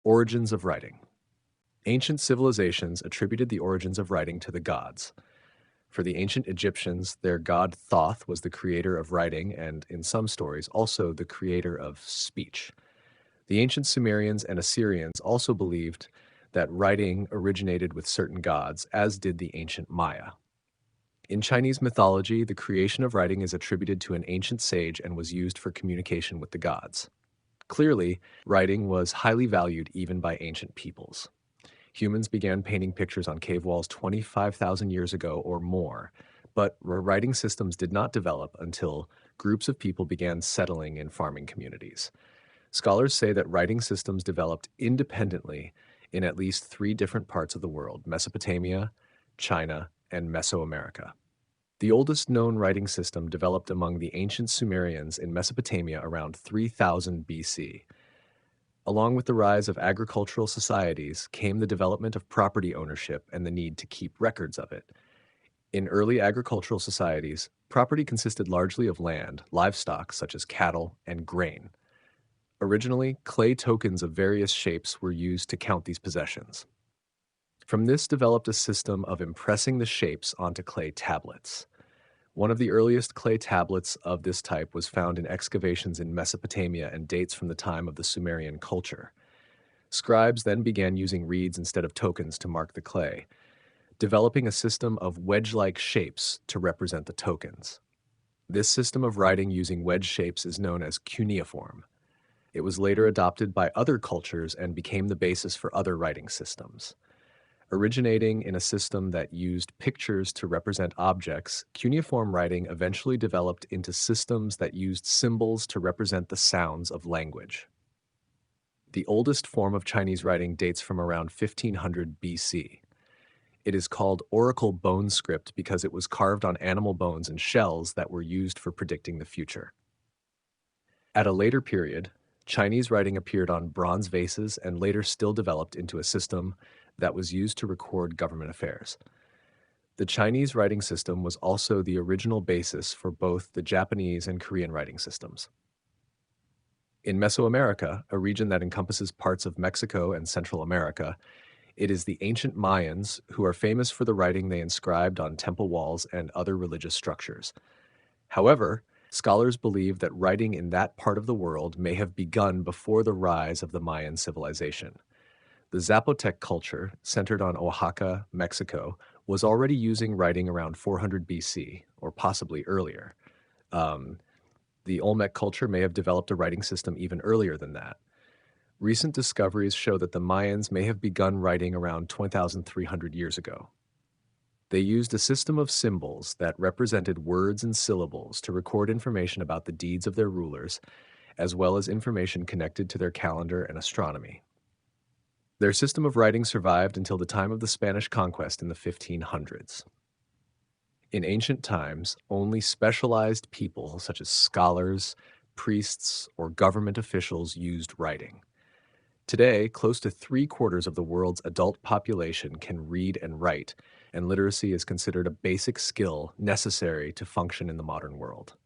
Origins of writing. Ancient civilizations attributed the origins of writing to the gods. For the ancient Egyptians, their god Thoth was the creator of writing and, in some stories, also the creator of speech. The ancient Sumerians and Assyrians also believed that writing originated with certain gods, as did the ancient Maya. In Chinese mythology, the creation of writing is attributed to an ancient sage and was used for communication with the gods. Clearly, writing was highly valued even by ancient peoples. Humans began painting pictures on cave walls 25,000 years ago or more, but writing systems did not develop until groups of people began settling in farming communities. Scholars say that writing systems developed independently in at least three different parts of the world: Mesopotamia, China, and Mesoamerica. The oldest known writing system developed among the ancient Sumerians in Mesopotamia around 3000 BC. Along with the rise of agricultural societies came the development of property ownership and the need to keep records of it. In early agricultural societies, property consisted largely of land, livestock such as cattle, and grain. Originally, clay tokens of various shapes were used to count these possessions. From this developed a system of impressing the shapes onto clay tablets. One of the earliest clay tablets of this type was found in excavations in Mesopotamia and dates from the time of the Sumerian culture. Scribes then began using reeds instead of tokens to mark the clay, developing a system of wedge-like shapes to represent the tokens. This system of writing using wedge shapes is known as cuneiform. It was later adopted by other cultures and became the basis for other writing systems. Originating in a system that used pictures to represent objects, cuneiform writing eventually developed into systems that used symbols to represent the sounds of language. The oldest form of Chinese writing dates from around 1500 BC. It is called oracle bone script because it was carved on animal bones and shells that were used for predicting the future. At a later period, Chinese writing appeared on bronze vases and later still developed into a system that was used to record government affairs. The Chinese writing system was also the original basis for both the Japanese and Korean writing systems. In Mesoamerica, a region that encompasses parts of Mexico and Central America, it is the ancient Mayans who are famous for the writing they inscribed on temple walls and other religious structures. However, scholars believe that writing in that part of the world may have begun before the rise of the Mayan civilization. The Zapotec culture, centered on Oaxaca, Mexico, was already using writing around 400 BC, or possibly earlier. The Olmec culture may have developed a writing system even earlier than that. Recent discoveries show that the Mayans may have begun writing around 2,300 years ago. They used a system of symbols that represented words and syllables to record information about the deeds of their rulers, as well as information connected to their calendar and astronomy. Their system of writing survived until the time of the Spanish conquest in the 1500s. In ancient times, only specialized people, such as scholars, priests, or government officials, used writing. Today, close to 3/4 of the world's adult population can read and write, and literacy is considered a basic skill necessary to function in the modern world.